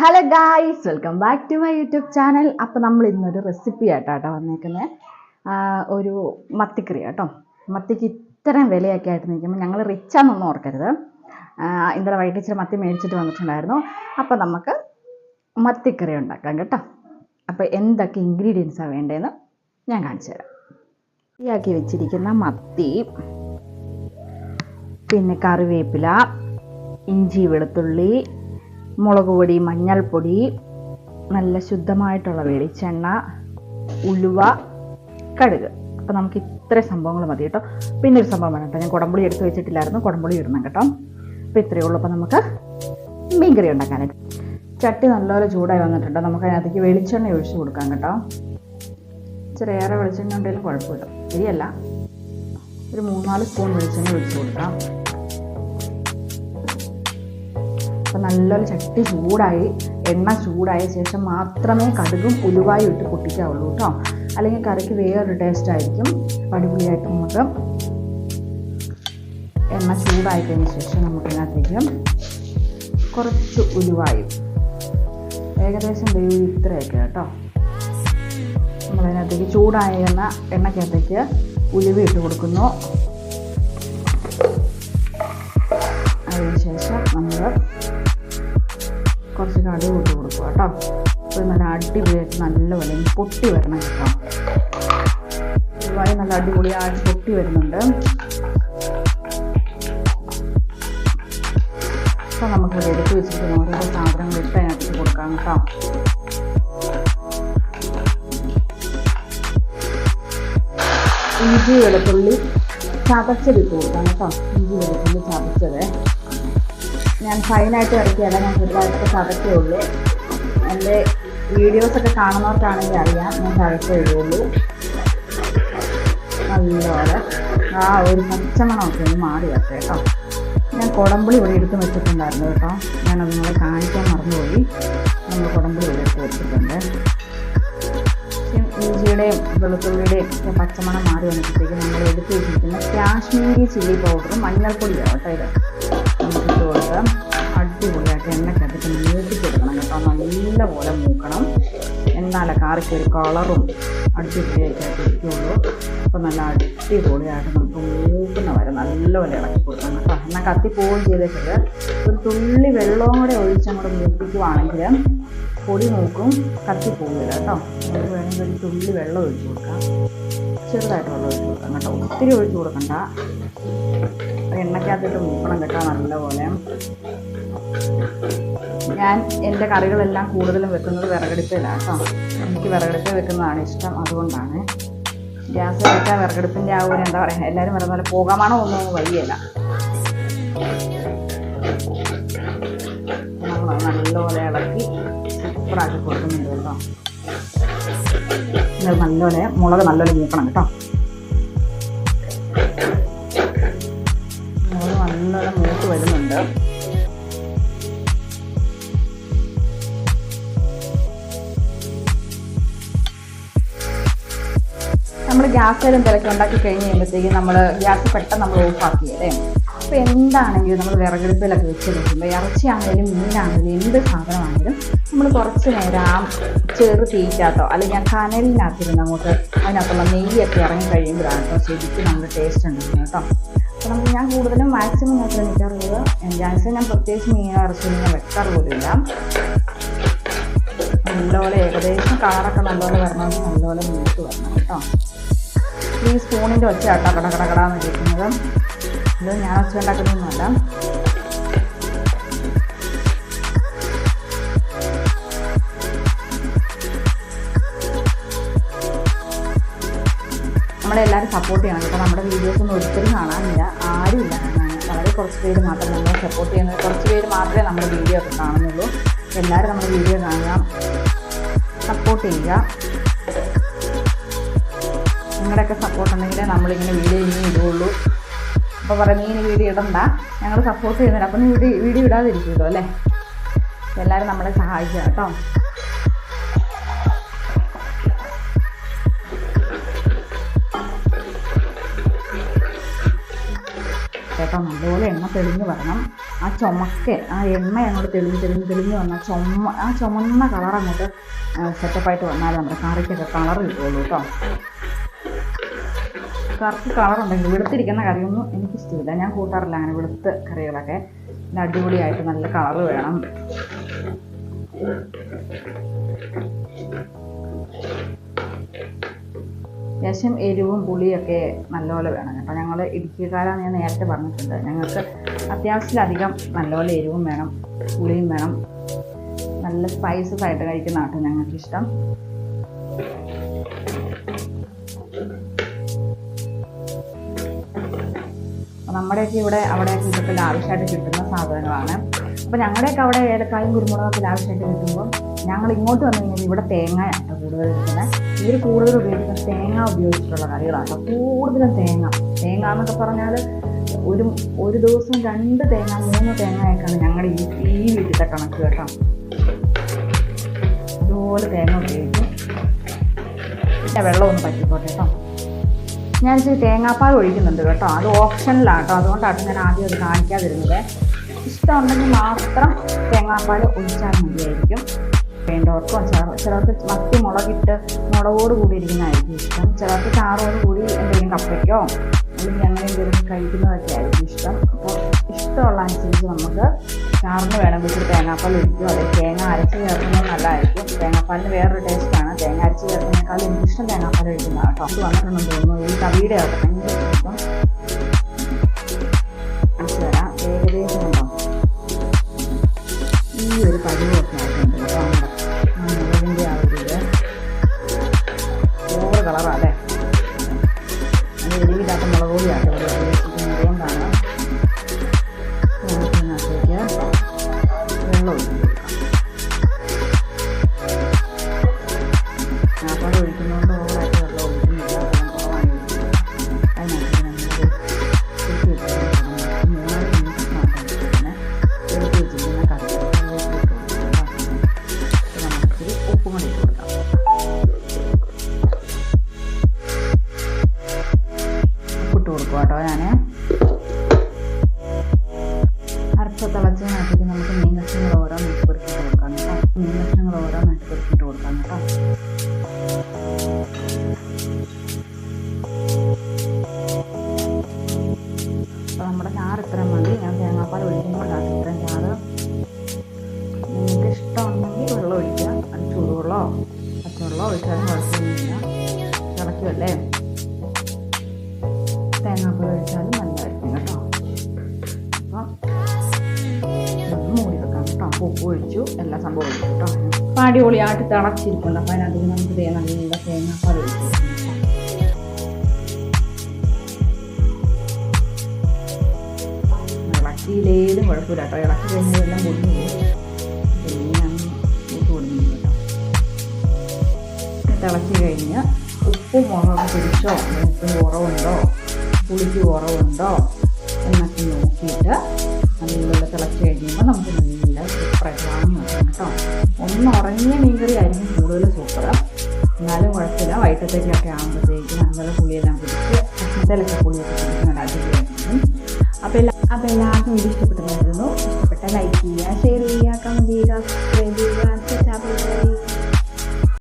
Hello guys, welcome back to my YouTube channel. അപ്പോൾ നമ്മൾ ഇന്നൊരു റെസിപ്പി ആയിട്ടാട്ടോ വന്നേക്കുന്നത്. ഒരു മത്തിക്കറി കേട്ടോ. മത്തിക്ക് ഇത്രയും വിലയൊക്കെ ആയിട്ട് നിൽക്കുമ്പോൾ ഞങ്ങൾ റിച്ചാന്നൊന്നും ഓർക്കരുത്. ഇന്നലെ വൈകിട്ട് ഇച്ചിരി മത്തി മേടിച്ചിട്ട് വന്നിട്ടുണ്ടായിരുന്നു. അപ്പോൾ നമുക്ക് മത്തിക്കറി ഉണ്ടാക്കാം കേട്ടോ. അപ്പോൾ എന്തൊക്കെ ഇൻഗ്രീഡിയൻസാണ് വേണ്ടതെന്ന് ഞാൻ കാണിച്ചു തരാം. ഫ്രീയാക്കി വെച്ചിരിക്കുന്ന മത്തി, പിന്നെ കറിവേപ്പില, ഇഞ്ചി വെളുത്തുള്ളി, മുളക് പൊടി, മഞ്ഞൾപ്പൊടി, നല്ല ശുദ്ധമായിട്ടുള്ള വെളിച്ചെണ്ണ, ഉലുവ, കടുക്. അപ്പോൾ നമുക്ക് ഇത്രയും സംഭവങ്ങൾ മതി കേട്ടോ. പിന്നെ ഒരു സംഭവം വേണം കേട്ടോ, ഞാൻ കുടംപുളി എടുത്ത് വെച്ചിട്ടില്ലായിരുന്നു, കുടംപുളി ഇടണം കേട്ടോ. അപ്പോൾ ഇത്രയേ ഉള്ളൂ. അപ്പോൾ നമുക്ക് മീൻകറി ഉണ്ടാക്കാനായിട്ട് ചട്ടി നല്ലപോലെ ചൂടായി വന്നിട്ടുണ്ട്. നമുക്ക് അതിനകത്തേക്ക് വെളിച്ചെണ്ണ ഒഴിച്ച് കൊടുക്കാം കേട്ടോ. ഇച്ചിരി ഏറെ വെളിച്ചെണ്ണ ഉണ്ടെങ്കിലും കുഴപ്പമില്ല, ശരിയല്ല, ഒരു 3-4 സ്പൂൺ വെളിച്ചെണ്ണ ഒഴിച്ച് കൊടുക്കാം. അപ്പോൾ നല്ലൊരു ചട്ടി ചൂടായി, എണ്ണ ചൂടായ ശേഷം മാത്രമേ കടുകും ഉലുവായും ഇട്ട് പൊട്ടിക്കാവുള്ളൂ കേട്ടോ. അല്ലെങ്കിൽ കറിക്ക് വേറൊരു ടേസ്റ്റ് ആയിരിക്കും. അടിപൊളിയായിട്ട് നമുക്ക് എണ്ണ ചൂടായി കഴിഞ്ഞ ശേഷം നമുക്കതിനകത്തേക്ക് കുറച്ച് ഉലുവായും, ഏകദേശം ഇത്രയൊക്കെ കേട്ടോ. നമ്മളതിനകത്തേക്ക് ചൂടായ എണ്ണയ്ക്കകത്തേക്ക് ഉലുവ ഇട്ട് കൊടുക്കുന്നു. അതിനുശേഷം നമ്മൾ കുറച്ച് കടുക് ഇട്ട് കൊടുക്കുക കേട്ടോ. അപ്പോൾ നല്ല അടിപൊളിയായിട്ട് നല്ലപോലെ പൊട്ടി വരണം കേട്ടോ. ഉലുവായി നല്ല അടിപൊളിയായിട്ട് പൊട്ടി വരുന്നുണ്ട്. അപ്പോൾ നമുക്കിവിടെ എടുത്ത് വെച്ചിരിക്കുന്ന ഓരോ സാധനങ്ങൾ ഇട്ട് അതിനകത്ത് കൊടുക്കാം കേട്ടോ. ഇഞ്ചി വെളുത്തുള്ളി ചതച്ചതിട്ട് കൊടുക്കാം കേട്ടോ. ഇഞ്ചി വെളുത്തുള്ളി ചതച്ചത് ഞാൻ ഫൈനായിട്ട് വരയ്ക്കുകയല്ല, ഞാൻ ചെറുതായിട്ടൊക്കെ ചതക്കേ ഉള്ളൂ. എൻ്റെ വീഡിയോസൊക്കെ കാണുന്നവർക്കാണെങ്കിൽ അറിയാം, ഞാൻ ചതക്കേ ഇടുള്ളൂ. നല്ലപോലെ ആ ഒരു പച്ചമണമൊക്കെ ഒന്ന് മാറി വരട്ടെ കേട്ടോ. ഞാൻ കുടംപുളി ഇവിടെ എടുത്ത് വെച്ചിട്ടുണ്ടായിരുന്നു കേട്ടോ. ഞാനത് നിങ്ങളെ കാണിക്കാൻ മറന്നുപോയി. നമ്മൾ കുടംപുളി ഇവിടെ എടുത്ത് വെച്ചിട്ടുണ്ട്. ഇഞ്ചിയുടെയും വെളുത്തുള്ളിയുടെയും ഒക്കെ പച്ചമണം മാറി വന്നപ്പോഴത്തേക്ക് നമ്മൾ എടുത്ത് വെച്ചിരിക്കുന്ന കാശ്മീരി ചില്ലി പൗഡറും മഞ്ഞൾപ്പൊടിയാണ് കേട്ടോ. ഇത് ഇട്ട് കൊടുത്ത് അടിപൊളിയായിട്ട് എണ്ണക്കകത്ത് മൂപ്പിച്ചെടുക്കണം കേട്ടോ. നല്ലപോലെ മൂക്കണം, എന്നാലേ കറിക്ക് ഒരു കളറും അടിപൊളിയായിട്ട് ഇരിക്കുള്ളൂ. അപ്പോൾ നല്ല അടിപൊളിയായിട്ട് നമുക്ക് മൂക്കുന്ന വരെ നല്ലപോലെ ഇളക്കി കൊടുക്കണം കേട്ടോ. എന്നാൽ കത്തിപ്പോവുകയും ചെയ്തിട്ട് ഒരു തുള്ളി വെള്ളവും കൂടെ ഒഴിച്ചങ്ങോട്ട് മൂപ്പിക്കുവാണെങ്കിൽ പൊടി മൂക്കും, കത്തിപ്പോവില്ല കേട്ടോ. നമുക്ക് വേണമെങ്കിൽ ഒരു തുള്ളി വെള്ളം ഒഴിച്ച് കൊടുക്കാം, ചെറുതായിട്ട് വെള്ളം ഒഴിച്ച് കൊടുക്കാം കേട്ടോ. ഒത്തിരി ഒഴിച്ച് കൊടുക്കണ്ട, എണ്ണയ്ക്കകത്തിട്ട് മൂക്കണം കേട്ടോ നല്ലപോലെ. ഞാൻ എൻ്റെ കറികളെല്ലാം കൂടുതലും വെക്കുന്നത് വിറകടുപ്പിലാണ് കേട്ടോ. എനിക്ക് വിറകടുപ്പിൽ വെക്കുന്നതാണ് ഇഷ്ടം, അതുകൊണ്ടാണ്. ഗ്യാസ് വെച്ചാൽ വിറകടുപ്പിൻ്റെ ആ ഒരു എന്താ പറയുക, എല്ലാവരും പറയുന്ന പോലെ പോകാമാണോ ഒന്നും വയ്യല്ല. നമ്മൾ നല്ലപോലെ ഇളക്കി സൂപ്പറാക്കി കൊടുക്കുന്നുണ്ട് കേട്ടോ. നല്ലപോലെ മുളക് നല്ലപോലെ മൂക്കണം കേട്ടോ. മുളക് നല്ലപോലെ മൂത്ത് വരുന്നുണ്ട്. നമ്മൾ ഗ്യാസിലും തിരക്കി ഉണ്ടാക്കി കഴിഞ്ഞ് കഴിയുമ്പോഴത്തേക്കും നമ്മൾ ഗ്യാസ് പെട്ടെന്ന് നമ്മൾ ഓഫാക്കിയല്ലേ. അപ്പോൾ എന്താണെങ്കിലും നമ്മൾ വിറകടുപ്പിലൊക്കെ വെച്ച് വെക്കുമ്പോൾ ഇറച്ചിയാണെങ്കിലും മീനാണെങ്കിലും എന്ത് സാധനമാണെങ്കിലും നമ്മൾ കുറച്ച് നേരം ആ ചെറു തീറ്റാത്തോ അല്ലെങ്കിൽ ആ കനലിനകത്തിരുന്ന് അങ്ങോട്ട് അതിനകത്തുള്ള നെയ്യൊക്കെ ഇറങ്ങി കഴിയുമ്പോഴാണ് കേട്ടോ ശരിക്കും നമ്മൾ ടേസ്റ്റ് ഉണ്ടാക്കുന്നത് കേട്ടോ. അപ്പോൾ ഞാൻ കൂടുതലും മാക്സിമം ഞാൻ ശ്രമിക്കാറുള്ളത് ഗ്യാസിൽ ഞാൻ പ്രത്യേകിച്ച് മീൻ ഇറച്ചിയൊന്നും ഞാൻ വെക്കാറ് പോലുമില്ല. നല്ലപോലെ ഏകദേശം കളറൊക്കെ നല്ലപോലെ വരണമെങ്കിൽ നല്ലപോലെ മൂത്ത് വരണം കേട്ടോ. ഈ സ്പൂണിൻ്റെ ഒച്ച കേട്ടോ കടകടകടാന്ന് കേൾക്കുന്നത്. ഇത് ഞാൻ ഒച്ച ഉണ്ടാക്കുന്നൊന്നുമല്ല. നമ്മളെല്ലാവരും സപ്പോർട്ട് ചെയ്യണം കേട്ടോ. നമ്മുടെ വീഡിയോസൊന്നും ഒരിക്കലും കാണാനില്ല, ആരുമില്ല കാണാൻ. വളരെ കുറച്ച് പേര് മാത്രം നമ്മളെ സപ്പോർട്ട് ചെയ്യുന്നത്, കുറച്ച് പേര് മാത്രമേ നമ്മുടെ വീഡിയോ ഒക്കെ കാണുന്നുള്ളൂ. എല്ലാവരും നമ്മുടെ വീഡിയോ കാണുക, സപ്പോർട്ട് ചെയ്യുക. നിങ്ങളുടെയൊക്കെ സപ്പോർട്ട് ഉണ്ടെങ്കിൽ നമ്മളിങ്ങനെ വീഡിയോ ഇനി ഇടുകയുള്ളൂ. അപ്പോൾ പറയാം നീ ഇനി വീഡിയോ ഇടണ്ട, ഞങ്ങൾ സപ്പോർട്ട് ചെയ്യുന്നില്ല, അപ്പം നീ വീഡിയോ ഇടാതിരിക്കുമല്ലോ അല്ലേ. എല്ലാവരും നമ്മളെ സഹായിക്കുക കേട്ടോ. കേട്ടോ നല്ലപോലെ എണ്ണ തെളിഞ്ഞ് വരണം. ആ ചുമക്ക് ആ എണ്ണ അങ്ങോട്ട് തെളിഞ്ഞ് വന്നാൽ ആ ചുമന്ന കളർ അങ്ങോട്ട് സെറ്റപ്പായിട്ട് വന്നാൽ നമ്മുടെ കറിക്കൊക്കെ കളർ കിട്ടുള്ളൂ കേട്ടോ. കറിക്ക് കളറുണ്ടെങ്കിൽ വെളുത്തിരിക്കുന്ന കറിയൊന്നും എനിക്കിഷ്ടമില്ല, ഞാൻ കൂട്ടാറില്ല അങ്ങനെ വെളുത്ത കറികളൊക്കെ. പിന്നെ അടിപൊളിയായിട്ട് നല്ല കളർ വേണം. അത്യാവശ്യം എരിവും പുളിയൊക്കെ നല്ലപോലെ വേണം കേട്ടോ. ഞങ്ങൾ ഇടുക്കിക്കാരാന്ന് ഞാൻ നേരത്തെ പറഞ്ഞിട്ടുണ്ട്. ഞങ്ങൾക്ക് അത്യാവശ്യത്തിലധികം നല്ലപോലെ എരിവും വേണം, പുളിയും വേണം. നല്ല സ്പൈസസ് ആയിട്ട് കഴിക്കുന്ന കേട്ടോ ഞങ്ങൾക്കിഷ്ടം. നമ്മുടെയൊക്കെ ഇവിടെ അവിടെയൊക്കെ ഇതൊക്കെ ലാവിഷായിട്ട് കിട്ടുന്ന സാധനങ്ങളാണ്. അപ്പോൾ ഞങ്ങളുടെയൊക്കെ അവിടെ ഏലക്കായും കുരുമുളകൊക്കെ ലാവിഷായിട്ട് കിട്ടുമ്പോൾ ഞങ്ങൾ ഇങ്ങോട്ട് വന്നു കഴിഞ്ഞാൽ ഇവിടെ തേങ്ങയാണ് കൂടുതൽ കിട്ടുന്നത്. ഇവർ കൂടുതൽ ഉപയോഗിക്കുന്ന തേങ്ങ ഉപയോഗിച്ചിട്ടുള്ള കറികളാണ്. കൂടുതലും തേങ്ങ എന്നൊക്കെ പറഞ്ഞാൽ ഒരു ദിവസം 2 തേങ്ങ 3 തേങ്ങയൊക്കെയാണ് ഞങ്ങളുടെ ഈ വീട്ടിലത്തെ കണക്ക് കേട്ടോ. അതുപോലെ തേങ്ങ ഉപയോഗിക്കും. പിന്നെ വെള്ളം ഒന്ന് പറ്റിക്കോട്ടെ കേട്ടോ. ഞാൻ ഇച്ചിരി തേങ്ങാപ്പാൽ ഒഴിക്കുന്നുണ്ട് കേട്ടോ. അത് ഓപ്ഷനിലാണ് കേട്ടോ, അതുകൊണ്ടാണ് ഞാൻ ആദ്യം അത് കാണിക്കാതിരുന്നത്. ഇഷ്ടമുണ്ടെങ്കിൽ മാത്രം തേങ്ങാപ്പാൽ ഒഴിച്ചാൽ മതിയായിരിക്കും. വേണ്ടവർക്കോ ചിലർക്ക് മത്തി മുളകോട് കൂടി ഇരിക്കുന്നതായിരിക്കും ഇഷ്ടം. ചിലർക്ക് ചാറോട് കൂടി എന്തെങ്കിലും കപ്പയ്ക്കോ അല്ലെങ്കിൽ അങ്ങനെ എന്തെങ്കിലും കഴിക്കുന്നതൊക്കെ ആയിരിക്കും ഇഷ്ടം. അപ്പോൾ ഇഷ്ടമുള്ള അനുസരിച്ച് നമുക്ക് ചാറിന് വേണമെങ്കിൽ തേങ്ങാപ്പാൽ ഒഴിക്കും. അല്ലെങ്കിൽ തേങ്ങ അരച്ച് ചേർക്കുന്നത് നല്ലതായിരിക്കും. തേങ്ങാപ്പാലിന് വേറൊരു ടേസ്റ്റാണ്. തേങ്ങ അരച്ച് ചേർക്കുന്നതിനേക്കാളും എനിക്കിഷ്ടം തേങ്ങാപ്പാൽ ഒഴിക്കുന്നതാണ് കേട്ടോ. അത് വന്നിട്ടുണ്ടെന്ന് തോന്നുന്നു. ഈ കവിയുടെ ആകട്ടെ ഭയങ്കര ഇഷ്ടം. അടിച്ചു തരാം. ഏകദേശം ഉണ്ടോ ഈ ഒരു പരുവൊക്കെ ആയിട്ടുണ്ട് കേട്ടോ. മുളകിൻ്റെ ആ ഒരു ഇത് ഓവർ കളറാല്ലേ, അത് എരിവില്ലാത്ത മുളക് പൊടിയാട്ടോ ഇവിടെ ഉപയോഗിച്ചിരിക്കുന്നത്. അതുകൊണ്ടാണ് ഇതിനകത്തേക്ക് വെള്ളം ഒഴിച്ചു കൊടുക്കാം. ചാപ്പാട് ഒഴിക്കുന്നതുകൊണ്ട് ഓവറായിട്ട് വെള്ളം ഒഴിക്കുന്നില്ല, വെള്ളം കുറവായി ഒഴിക്കുന്നത്. അതിനകത്ത് നമ്മളത് എടുത്ത് വെച്ചിരിക്കുന്ന 3 മിനിറ്റ് മാത്രം വെച്ചിരിക്കുന്നത് എടുത്ത് വെച്ചിരിക്കുന്ന കറി നമുക്കിച്ചിരി ഉപ്പും കൂടി ഇട്ട് കൊടുക്കാം. ഉപ്പിട്ട് കൊടുക്കും കേട്ടോ. ഞാൻ അരപ്പ് തിളച്ചതിനകത്തേക്ക് നമുക്ക് മീൻ കഷ്ണങ്ങൾ ഓരോന്നായിട്ട് പെറുക്കിയിട്ട് കൊടുക്കാം കേട്ടോ. അപ്പോൾ നമ്മുടെ ചാറ് ഇത്രയും മതി. ഞാൻ തേങ്ങാപ്പാൽ ഒഴിക്കുമ്പോഴാണ് ഇത്രയും ചാറ്. നിങ്ങൾക്ക് ഇഷ്ടമുണ്ടെങ്കിൽ വെള്ളം ഒഴിക്കുക. അത് ചൂടുവെള്ളമോ പച്ചവെള്ളമോ ഒഴിച്ചാലും കുഴപ്പമൊന്നുമില്ല. തിളയ്ക്കുമല്ലേ, തേങ്ങാപ്പാൽ ഒഴിച്ചാലും നല്ലതായിരിക്കും കേട്ടോ. അപ്പം മൂടി വെക്കാം കേട്ടോ. ഉപ്പ് ഒഴിച്ചു, എല്ലാ സംഭവം ഒഴിച്ചു കേട്ടോ. അപ്പോൾ അടിപൊളിയായിട്ട് തിളച്ചിരിക്കുന്നുണ്ട്. അപ്പോൾ അതിനകത്ത് നമുക്ക് നല്ല തേങ്ങാപ്പാൽ ഒഴിച്ചു കൊടുക്കാം. ഇളക്കിയിലേലും കുഴപ്പമില്ല കേട്ടോ. ഇളക്കി കഴിഞ്ഞതെല്ലാം പൊടിഞ്ഞു പോകും. ഞാൻ കൂട്ട് കൊടുക്കുന്നു കേട്ടോ. തിളച്ച് കഴിഞ്ഞ് ഉപ്പും മുളകൊക്കെ പിടിച്ചോ, ഉപ്പിന് കുറവുണ്ടോ പുളിക്ക് കുറവുണ്ടോ എന്നൊക്കെ നോക്കിയിട്ട് നല്ല തിളച്ച് കഴിയുമ്പോൾ നമുക്ക് നല്ല സൂപ്പറായിട്ട് വാങ്ങി വെക്കണം കേട്ടോ. ഒന്ന് ഉറങ്ങിയ മീൻകറി ആയിരിക്കും കൂടുതൽ സൂപ്പർ. എന്നാലും കുഴപ്പമില്ല. വൈകിട്ടത്തേക്കൊക്കെ ആകുമ്പോഴത്തേക്ക് നല്ല പുളിയെല്ലാം പിടിച്ച് കഷ്ണത്തിലൊക്കെ പുളിയൊക്കെ പിടിച്ച് അടിപൊളിയായിരിക്കും. അപ്പോൾ എല്ലാവർക്കും ഇത് ഇഷ്ടപ്പെട്ടെന്നായിരുന്നു. ഇഷ്ടപ്പെട്ട ലൈക്ക് ചെയ്യുക, ഷെയർ ചെയ്യുക, കമൻറ്റ് ചെയ്യുക, സബ്സ്ക്രൈബ് ചെയ്യുക.